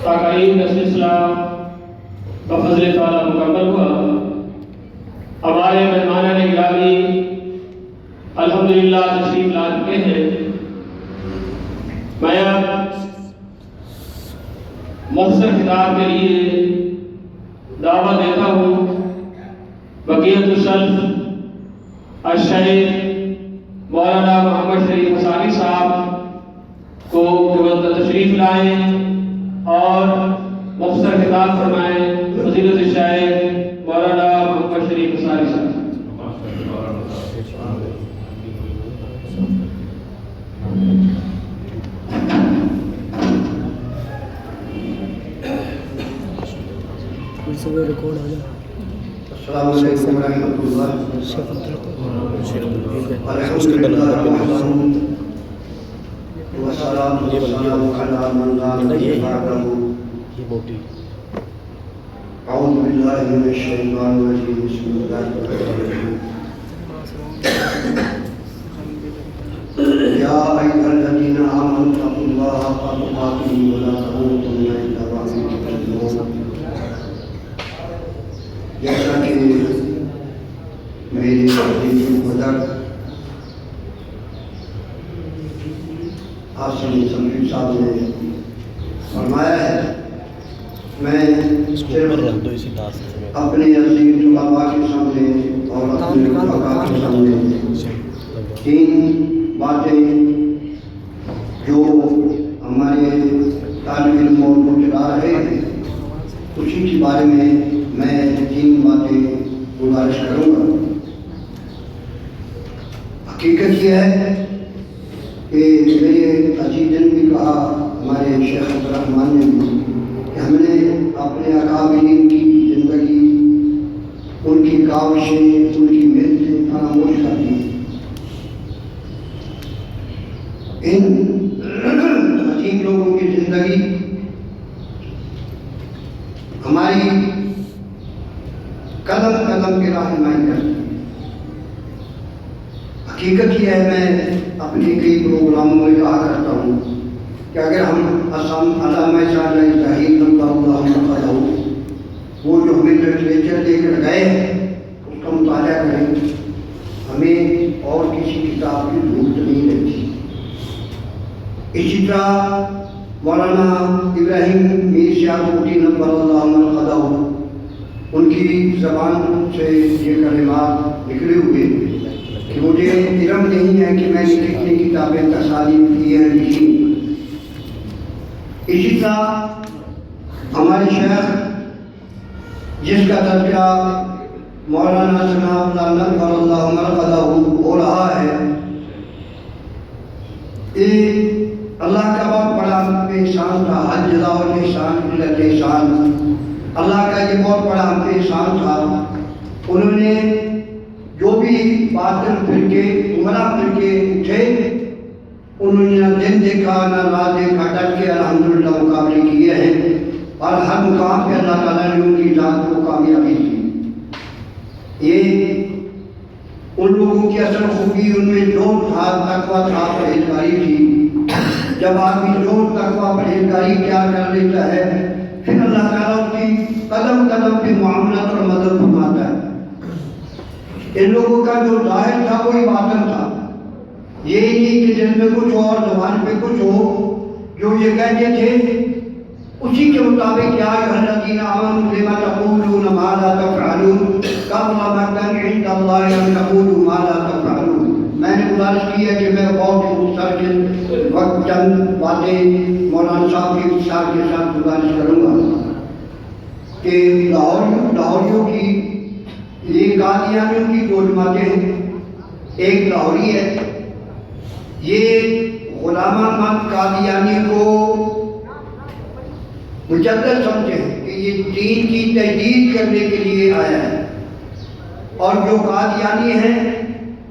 تقریب کا سلسلہ بفضل تعالیٰ مکمل ہوا۔ ہمارے مہمان گرامی الحمدللہ تشریف لا چکے ہیں۔ میں مختصر خطاب کے لیے دعوت دیتا ہوں بقیت السلف الشیخ مولانا محمد شریف حسانی صاحب کو تشریف لائیں اور مختصر خطاب فرمائیں۔ فضیلت الشیخ مولانا محمد شریف حسانی صاحب۔ السلام علیکم ورحمۃ اللہ۔ اعوذ باللہ من الشیطان الرجیم، بسم اللہ الرحمن الرحیم۔ یا ایھا الذین آمنوا اتقوا اللہ حق تقاتہ ولا تموتن الا وانتم مسلمون۔ جیسا کہ میرے مدر حسن سمجھی صاحب نے فرمایا ہے، میں اپنے عزیز طلباء کے سامنے اور اپنے رفقا کے سامنے تین باتیں جو ہمارے طالب علموں کو چلا رہے ہیں اسی کے بارے میں تین باتیں گزارش کروں گا۔ حقیقت یہ ہے کہ میرے عزیز نے بھی کہا، ہمارے شیخ عبدالرحمن نے بھی، کہ ہم نے اپنے اکابرین کی زندگی، ان کی کاوشیں، ان کی محنتیں فراموش کر دی۔ ان عظیم لوگوں کی زندگی ہماری قدم قدم کی رہنمائی کرتی ہے۔ حقیقت یہ ہے، میں اپنے کئی پروگراموں میں کہا کرتا ہوں کہ اگر ہم علامہ شاہ ظہیر اللہ مرتضیٰ وہ جو ہمیں لٹریچر دے کر گئے اس کا مطالعہ کریں، ہمیں اور کسی کتاب کی ضرورت نہیں رہتی۔ اسی طرح مولانا ابراہیم میر شاہ کوٹی نور اللہ مرتضیٰ ان کی زبان سے یہ کلمات نکلے ہوئے کہ مجھے علم نہیں ہے کہ میں نے کتنی کتابیں تصانیف کی ہیں لکھی۔ اسی طرح ہمارے شیخ جس کا تذکرہ مولانا ثناء اللہ نور اللہ مرتضیٰ ہو رہا ہے، یہ اللہ کا بہت بڑا احسان تھا۔ حج جزاء الاحسان الا الاحسان، اللہ کا یہ بہت بڑا احسان تھا۔ انہوں نے جو بھی باطل فرقے، گمراہ فرقے اٹھے، انہوں نے نہ دن دیکھا نہ رات دیکھا، ڈٹ کے الحمدللہ مقابلے کیے ہیں اور ہر مقام پہ اللہ تعالیٰ نے ان کی ذات کو کامیابی دی۔ یہ ان لوگوں کی اصل خوبی، ان میں جو تھا، تقویٰ تھا، پرہیزگاری تھی۔ جب آدمی جو تقویٰ پرہیزگاری کیا کر لیتا ہے، پھر اللہ تعالیٰ اس کی قدم قدم پہ معاملات اور مدد فرماتا ہے۔ ان لوگوں کا جو ظاہر تھا وہی باطن تھا، یہ نہیں کہ دل میں کچھ ہو اور زبان پہ کچھ ہو۔ جو یہ کہتے تھے اسی کے مطابق، یا ایھا الذین آمنوا لم تقولون ما لا تفعلون کبر مقتا عند اللہ ان تقولوا ما لا تفعلون۔ میں نے گزارش کی ہے کہ میں بہت مختصر وقت چند باتیں مولانا صاحب کی مثال کے ساتھ گزارش کروں گا کہ لاہوریوں کی، یہ قادیانیوں کی دو جماعتیں ہیں۔ ایک لاہوری ہے، یہ غلام احمد قادیانی کو مجدد سمجھے کہ یہ دین کی تجدید کرنے کے لیے آیا ہے، اور جو قادیانی ہیں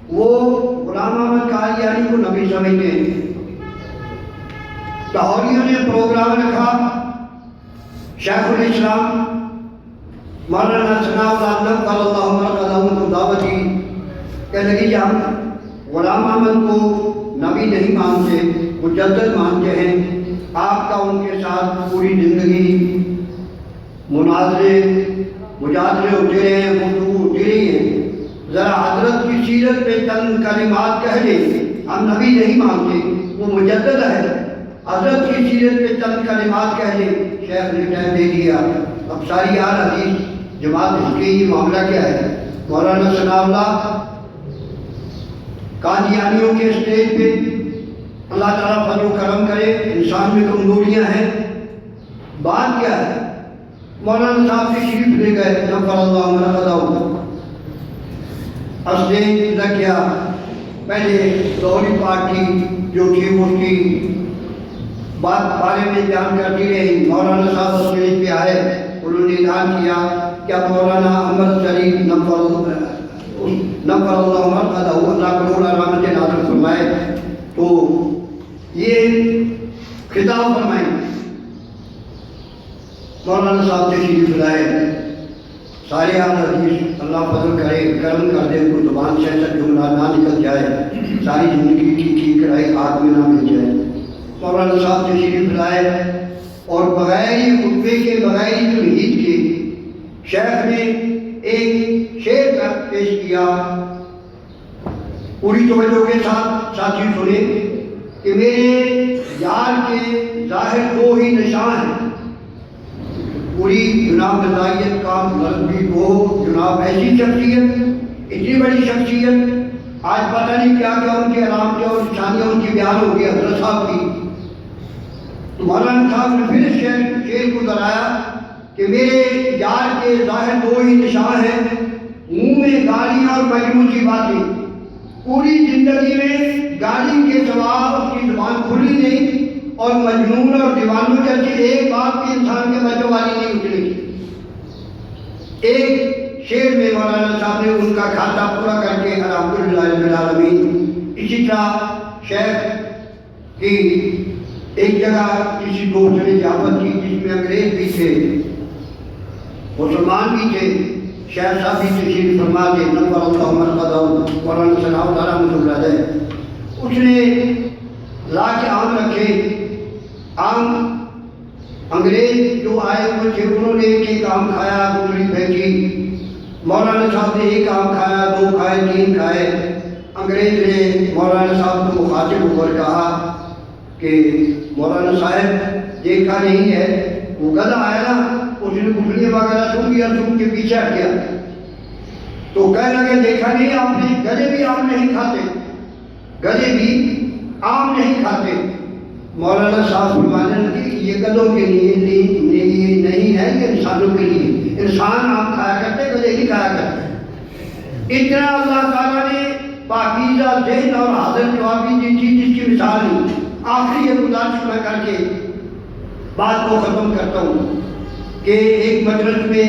وہ غلام احمد قادیانی کو نبی سمجھتے ہیں۔ لاہوریوں نے پروگرام رکھا، شیخ الاسلام مولانا ثناء اللہ مرتضیٰ کو دعوت دی کہ لگی ہم غلام احمد کو نبی نہیں مانتے، مجدد مانتے ہیں، آپ کا ان کے ساتھ پوری زندگی مناظرے مجادلے ہوتے رہے ہیں، گفتگو ہوتی رہی ہے، ذرا حضرت کی سیرت پہ چند کلمات کہہ لیں۔ ہم نبی نہیں مانتے، وہ مجدد ہے، حضرت کی سیرت پہ چند کلمات کہہ لیں۔ شیخ نے ٹائم دے دیا، اب ساری حدیث جماعت اس کے یہ معاملہ کیا ہے؟ مولانا ثناء اللہ قادیانیوں کے اسٹیج پہ، اللہ تعالیٰ فضل و کرم کرے، انسان میں کمزوریاں ہیں، بات کیا ہے؟ مولانا صاحب تشریف لے گئے، نفر اللہ مرحبا، اسٹیج لگ گیا، پہلے لاہوری پارٹی جو تھی اس کی بات بارے میں بیان کرتی رہی۔ مولانا صاحب اسٹیج پہ آئے، انہوں نے اعلان کیا کہ اب مولانا احمد شریف نفر اللہ مرحبا، اللہ کروڑ رحمت نازل فرمائے، تو یہ خطاب فرمائیں۔ مولانا صاحب تشریف لائے، سارے حدیث اللہ فضل کرے، کرم کر دے، کوئی زبان سے ایسا جملہ نہ نکل جائے، ساری زندگی کی کرائی آگ میں نہ مل جائے۔ مولانا صاحب تشریف لائے اور بغیر خطبے کے، بغیر تمہید کے شیخ نے ایک شعر کا پیش کیا، پوری توجہ کے ساتھ ساتھی سنے کہ میرے یار کے ظاہر دو ہی نشان ہیں، پوری جناب رضائیت کا مرد بھی وہ جناب ایسی شخصیت، اتنی بڑی شخصیت، آج پتہ نہیں کیا کیا ان کے علامتیں اور نشانیاں ان کی بیان ہو گئی حضرت صاحب کی۔ تو مولانا صاحب نے پھر شعر کو دہرایا کہ میرے یار کے ظاہر دو ہی نشان ہیں، منہ میں گالیاں اور مجنون کی باتیں، پوری زندگی میں گالی کے سوا اس کی زبان کھلی نہیں، اور مجنون اور دیوانوں جیسی ایک بات بھی انسان کے بچوں والی نہیں اٹھنے کی۔ ایک شعر میں مولانا صاحب نے ان کا کھاتا پورا کر کے الحمدللہ رب العالمین۔ اسی طرح شیخ کی ایک جگہ کسی دوست نے دعوت کی جس میں انگریز بھی تھے، مسلمان بھی تھے، شیخ صاحب بھی تشریف فرما کے نفر اللہ مرحبا، مولانا ثناء اللہ رحمۃ اللہ علیہ، اس نے لا کے آم رکھے، آم انگریز جو آئے ہوئے تھے انہوں نے ایک آم کھایا، دوسری پھینکی، مولانا صاحب نے ایک آم کھایا، دو کھائے، تین کھائے، انگریز نے مولانا صاحب کو مخاطب ہو کر کہا کہ مولانا صاحب دیکھا نہیں ہے، وہ گدھا آیا نا، اس نے گٹھلیاں وغیرہ سن گیا، سن کے پیچھے ہٹ گیا، تو کہنے لگے دیکھا نہیں آپ نے، گدھے بھی آم نہیں کھاتے، گدھے بھی آم نہیں کھاتے۔ مولانا صاحب فرمانے لگے کہ یہ گدھوں کے لیے نہیں ہے، یہ انسانوں کے لیے، انسان آم کھایا کرتے، گدھے نہیں کھایا کرتے۔ اتنا اللہ تعالیٰ نے پاکیزہ ذہن اور حاضر جوابی دی تھی جس کی مثال نہیں۔ آخری یہ گزارش میں کر کے بات کو ختم کرتا ہوں کہ ایک مجلس میں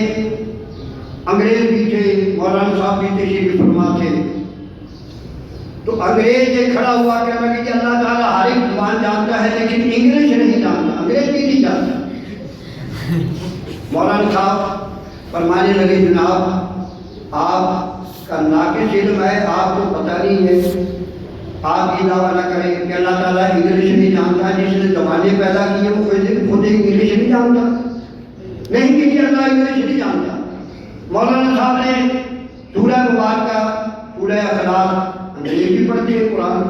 انگریز بھی تھے، مولانا صاحب بھی تشریف فرما تھے، تو انگریز ایک کھڑا ہوا کہنے لگا کہ اللہ تعالیٰ ہر ایک زبان جانتا ہے لیکن انگلش نہیں جانتا، انگریز بھی نہیں جانتا۔ مولانا صاحب فرمانے لگے جناب آپ کا ناقص علم ہے، آپ کو پتہ نہیں ہے، آپ یہ دعویٰ نہ کریں کہ اللہ تعالیٰ انگلش نہیں جانتا، جس نے زبانیں پیدا کی ہیں وہ خود انگلش نہیں جانتا، نہیں کہ اللہ انگلش نہیں جانتا۔ مولانا صاحب نے سورہ مبارکہ، سورہ اخلاق، انگریزی بھی پڑھتے ہیں قرآن،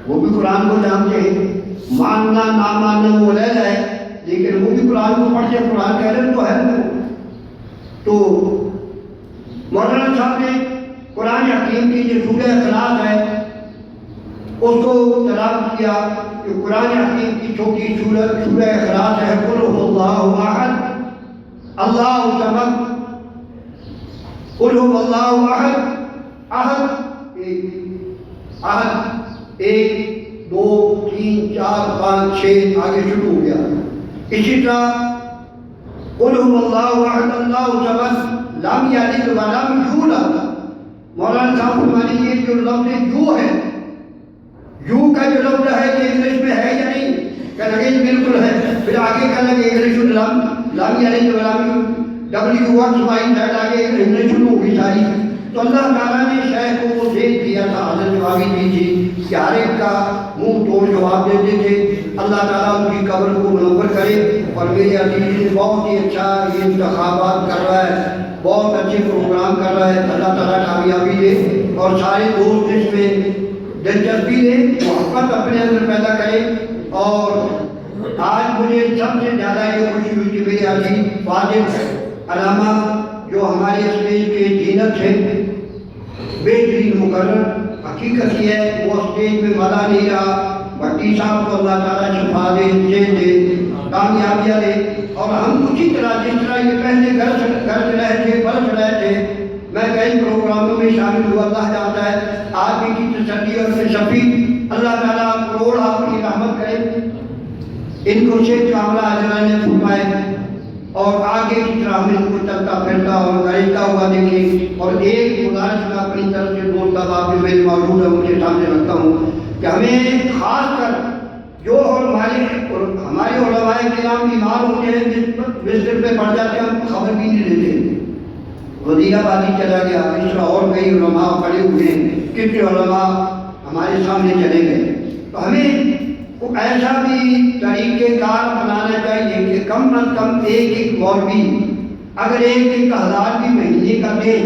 وہ بھی قرآن کو جانتے ہیں، ماننا نہ ماننا وہ علیحدہ ہے، لیکن وہ بھی قرآن کو پڑھتے ہیں، قرآن کا علم تو ہے نا۔ تو مولانا صاحب نے قرآن حکیم کی جو سورہ اخلاق ہے اس کو تلاوت کیا کہ قرآن حکیم کی چھوٹی سورہ اخلاق ہے، قل هو اللہ احد اللہ الصمد، قل هو اللہ احد، احد ایک دو تین چار پانچ چھ آگے شروع ہو گیا۔ اسی طرح قل هو اللہ احد اللہ الصمد لم یلد ولم یولد، مولانا صاحب فرمانے یہ جو لفظ یو ہے، یو کا جو لفظ ہے یہ انگلش میں ہے یا نہیں؟ کہنے لگے بالکل ہے، پھر آگے کہنے لگے انگلش لم یلد ولم WXYZ آگے انگلش شروع ہوگی ساری۔ تو اللہ تعالیٰ نے شیخ کو وہ دیکھ دیا تھا، حضرت جوابی دی تھی کہ ہر ایک کا منہ توڑ جواب دیتے تھے۔ اللہ تعالیٰ ان کی قبر کو منور کرے. اور میرے عزیز بہت ہی اچھا یہ انتخابات کر رہا ہے, بہت اچھے پروگرام کر رہا ہے, اللہ تعالیٰ کامیابی دے اور سارے دوست اس میں دلچسپی لیں, محبت اپنے اندر پیدا کریں. اور آج مجھے سب سے زیادہ یہ خوشی ہوئی کہ میرے عزیز فاضل علامہ جو ہمارے اسٹیج کے زینت ہیں, بہترین مقرر, حقیقت یہ ہے وہ اسٹیج میں مزہ نہیں رہا. بھٹی صاحب کو اللہ تعالیٰ شفا دے, چین دے, کامیابیاں دے. اور ہم اسی طرح جس طرح یہ پہلے گرج رہے تھے, برس رہے تھے, میں کئی پروگراموں میں شامل ہوا, اللہ جانتا ہے, آدمی کی تسلی اور شفیع اللہ تعالیٰ کروڑ اپنی رحمت کرے, ان کو شیخ کاملہ حضرہ نے فرمائے اور آگے کی طرح ہم ان کو چلتا پھرتا اور گرجتا ہوا دیکھیں. اور ایک گزارش میں اپنی طرف سے دوست آپ میں میری موجود ہے ان کے سامنے رکھتا ہوں کہ ہمیں خاص کر جو ہمارے علماء کرام بیمار ہوتے ہیں, بستر پہ پڑ جاتے ہیں, ہم خبر بھی نہیں لیتے. وزیر آبادی چلا گیا, اس طرح اور کئی علماء پڑے ہوئے ہیں, کتنے علماء ہمارے سامنے چلے گئے. تو ہمیں ایسا بھی طریقہ کار بنانا چاہیے کہ کم از کم ایک مولوی اگر 1,000 بھی مہینے کا دے,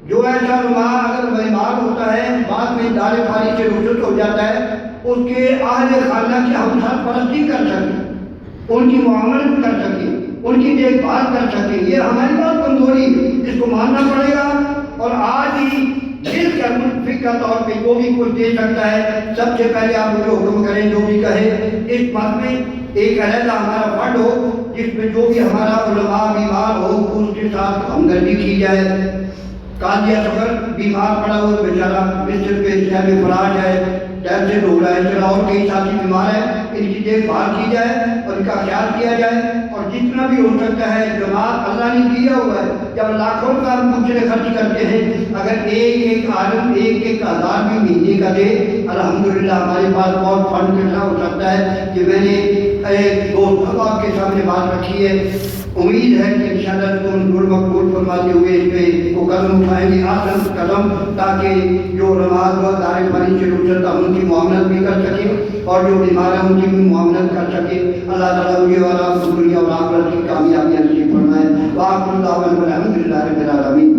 جو ایسا علماء اگر بیمار ہوتا ہے بعد میں دار فاری سے رخصت ہو جاتا ہے, اس کے اہل خانہ کی ہم سرپرستی کر سکیں, ان کی معاملت کر سکیں, ان کی دیکھ بھال کر سکیں. یہ ہماری بہت کمزوری ہے, اس کو ماننا پڑے گا. اور آج ہی دل کا منفق کا طور پہ جو بھی کچھ دے سکتا ہے, سب سے پہلے آپ مجھے حکم کریں جو بھی کہیں اس بات میں ایک علیحدہ ہمارا فنڈ ہو جس میں جو بھی ہمارا علماء بیمار ہو اس کے ساتھ ہمدردی کی جائے. قاضی اصغر بیمار پڑا ہو بیچارہ بستر پہ شہر میں فراج ہے, ٹیبلیٹ ہو رہا ہے, اس طرح اور کئی ساتھی بیمار ہیں, ان کی دیکھ بھال کی جائے اور ان کا خیال کیا جائے. اور جتنا بھی ہو سکتا ہے جماعت اللہ نے دیا ہوا ہے, جب لاکھوں کا ہم دوسرے خرچ کرتے ہیں, اگر ایک عالم 1,000 بھی مہینے کا دے, الحمدللہ ہمارے پاس بہت فنڈ کٹھا ہو سکتا ہے. کہ میں نے ایک دوست آپ کے سامنے بات رکھی ہے, امید ہے کہ انشاءاللہ کو منظور مقبول فرماتے ہوئے اس پہ وہ قدم اٹھائیں گے, آسان قدم, تاکہ جو علماء دار فانی سے رخصت ہم ان کی معاملت بھی کر سکیں اور جو بیمار ہیں ان کی بھی معاملت کر سکیں. اللہ تعالیٰ مجھے والا دنیا اور آخرت کی کامیابی نصیب فرمائے. وآخر دعوانا الحمدللہ رب العالمین.